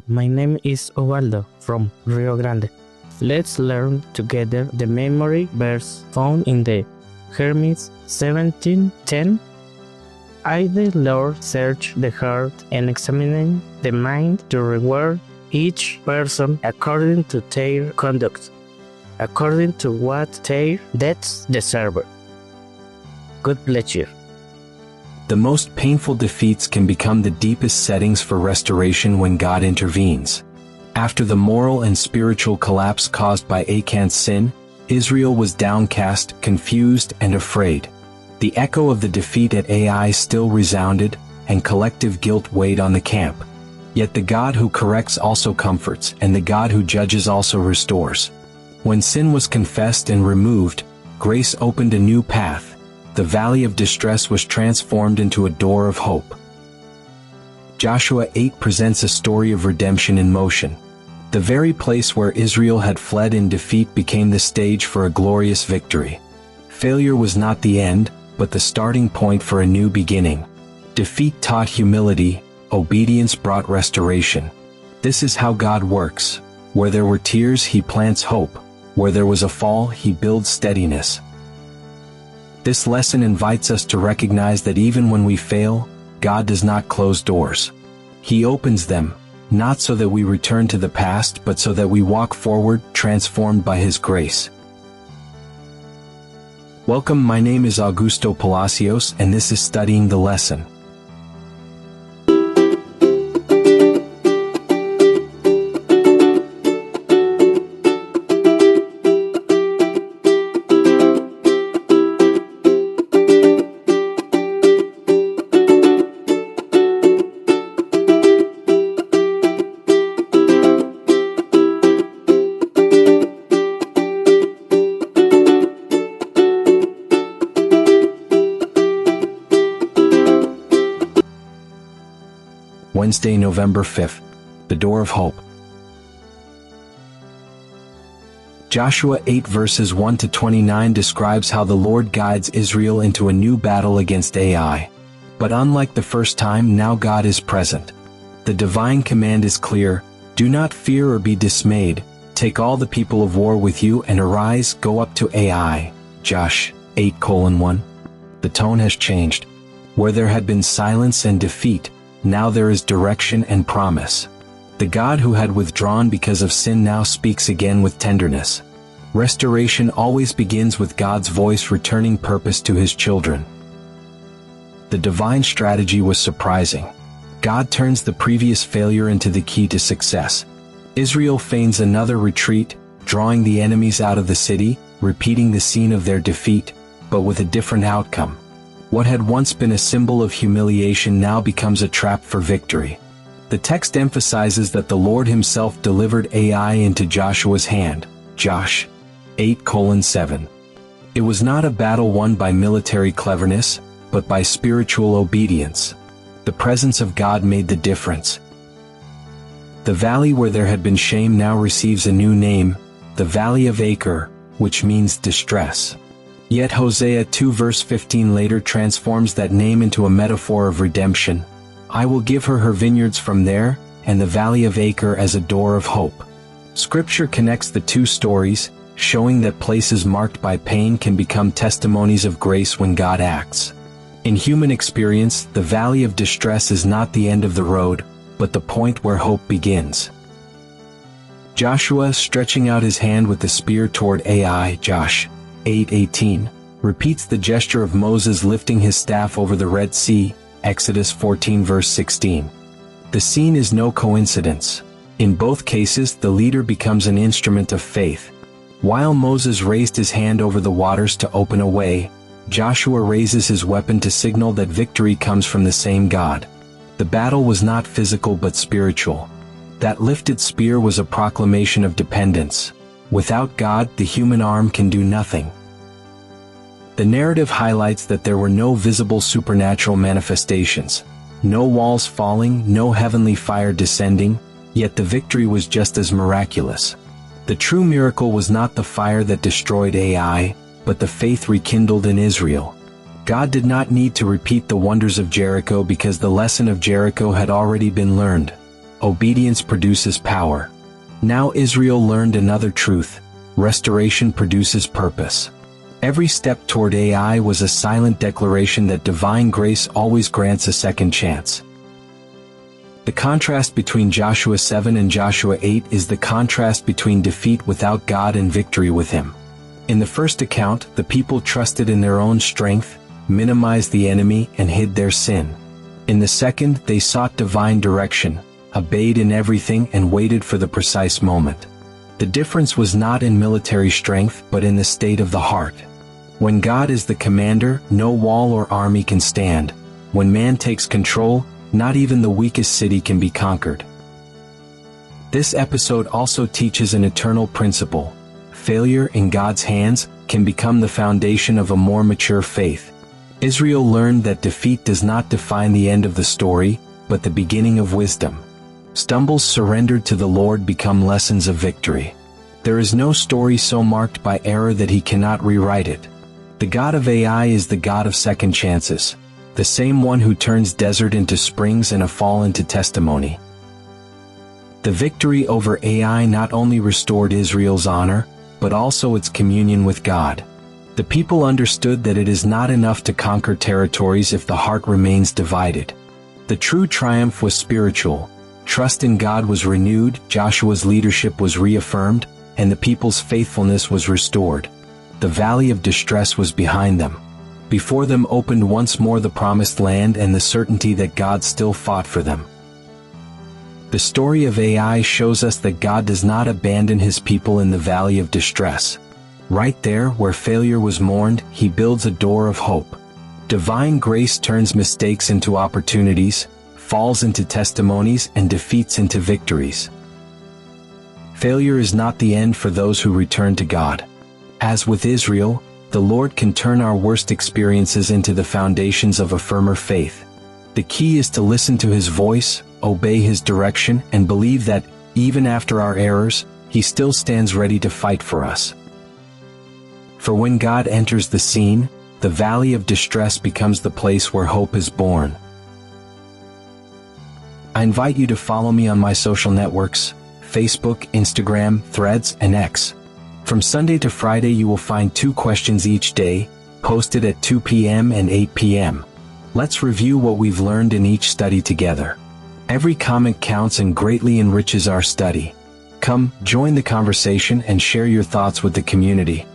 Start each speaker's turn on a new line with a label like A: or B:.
A: my name is Osvaldo from Rio Grande. Let's learn together the memory verse found in the Jeremiah 17:10. I, the Lord, search the heart and examine the mind to reward each person according to their conduct, according to what their deeds deserve. God bless you.
B: The most painful defeats can become the deepest settings for restoration when God intervenes. After the moral and spiritual collapse caused by Achan's sin, Israel was downcast, confused, and afraid. The echo of the defeat at Ai still resounded, and collective guilt weighed on the camp. Yet the God who corrects also comforts, and the God who judges also restores. When sin was confessed and removed, grace opened a new path. The valley of distress was transformed into a door of hope. Joshua 8 presents a story of redemption in motion. The very place where Israel had fled in defeat became the stage for a glorious victory. Failure was not the end, but the starting point for a new beginning. Defeat taught humility, obedience brought restoration. This is how God works. Where there were tears, He plants hope. Where there was a fall, He builds steadiness. This lesson invites us to recognize that even when we fail, God does not close doors. He opens them, not so that we return to the past, but so that we walk forward, transformed by His grace. Welcome, my name is Augusto Palacios, and this is Studying the Lesson. Wednesday, November 5th, the Door of Hope. Joshua 8 verses 1 to 29 describes how the Lord guides Israel into a new battle against Ai. But unlike the first time, now God is present. The divine command is clear: do not fear or be dismayed. Take all the people of war with you and arise, go up to Ai. Josh 8:1. The tone has changed. Where there had been silence and defeat, now there is direction and promise. The God who had withdrawn because of sin now speaks again with tenderness. Restoration always begins with God's voice returning purpose to His children. The divine strategy was surprising. God turns the previous failure into the key to success. Israel feigns another retreat, drawing the enemies out of the city, repeating the scene of their defeat, but with a different outcome. What had once been a symbol of humiliation now becomes a trap for victory. The text emphasizes that the Lord Himself delivered Ai into Joshua's hand. Josh 8:7. It was not a battle won by military cleverness, but by spiritual obedience. The presence of God made the difference. The valley where there had been shame now receives a new name, the Valley of Achor, which means distress. Yet Hosea 2 verse 15 later transforms that name into a metaphor of redemption. I will give her her vineyards from there, and the Valley of Achor as a door of hope. Scripture connects the two stories, showing that places marked by pain can become testimonies of grace when God acts. In human experience, the valley of distress is not the end of the road, but the point where hope begins. Joshua, stretching out his hand with the spear toward Ai, Josh 8:18, repeats the gesture of Moses lifting his staff over the Red Sea, Exodus 14 verse 16. The scene is no coincidence. In both cases, the leader becomes an instrument of faith. While Moses raised his hand over the waters to open a way, Joshua raises his weapon to signal that victory comes from the same God. The battle was not physical but spiritual. That lifted spear was a proclamation of dependence. Without God, the human arm can do nothing. The narrative highlights that there were no visible supernatural manifestations, no walls falling, no heavenly fire descending, yet the victory was just as miraculous. The true miracle was not the fire that destroyed Ai, but the faith rekindled in Israel. God did not need to repeat the wonders of Jericho because the lesson of Jericho had already been learned. Obedience produces power. Now Israel learned another truth: restoration produces purpose. Every step toward AI was a silent declaration that divine grace always grants a second chance. The contrast between Joshua 7 and Joshua 8 is the contrast between defeat without God and victory with Him. In the first account, the people trusted in their own strength, minimized the enemy, and hid their sin. In the second, they sought divine direction, obeyed in everything, and waited for the precise moment. The difference was not in military strength, but in the state of the heart. When God is the commander, no wall or army can stand. When man takes control, not even the weakest city can be conquered. This episode also teaches an eternal principle: failure in God's hands can become the foundation of a more mature faith. Israel learned that defeat does not define the end of the story, but the beginning of wisdom. Stumbles surrendered to the Lord become lessons of victory. There is no story so marked by error that He cannot rewrite it. The God of AI is the God of second chances, the same one who turns desert into springs and a fall into testimony. The victory over AI not only restored Israel's honor, but also its communion with God. The people understood that it is not enough to conquer territories if the heart remains divided. The true triumph was spiritual. Trust in God was renewed, Joshua's leadership was reaffirmed, and the people's faithfulness was restored. The valley of distress was behind them. Before them opened once more the promised land and the certainty that God still fought for them. The story of AI shows us that God does not abandon His people in the valley of distress. Right there, where failure was mourned, He builds a door of hope. Divine grace turns mistakes into opportunities, falls into testimonies, and defeats into victories. Failure is not the end for those who return to God. As with Israel, the Lord can turn our worst experiences into the foundations of a firmer faith. The key is to listen to His voice, obey His direction, and believe that, even after our errors, He still stands ready to fight for us. For when God enters the scene, the valley of distress becomes the place where hope is born. I invite you to follow me on my social networks: Facebook, Instagram, Threads, and X. From Sunday to Friday you will find 2 questions each day, posted at 2 p.m. and 8 p.m. Let's review what we've learned in each study together. Every comment counts and greatly enriches our study. Come, join the conversation and share your thoughts with the community.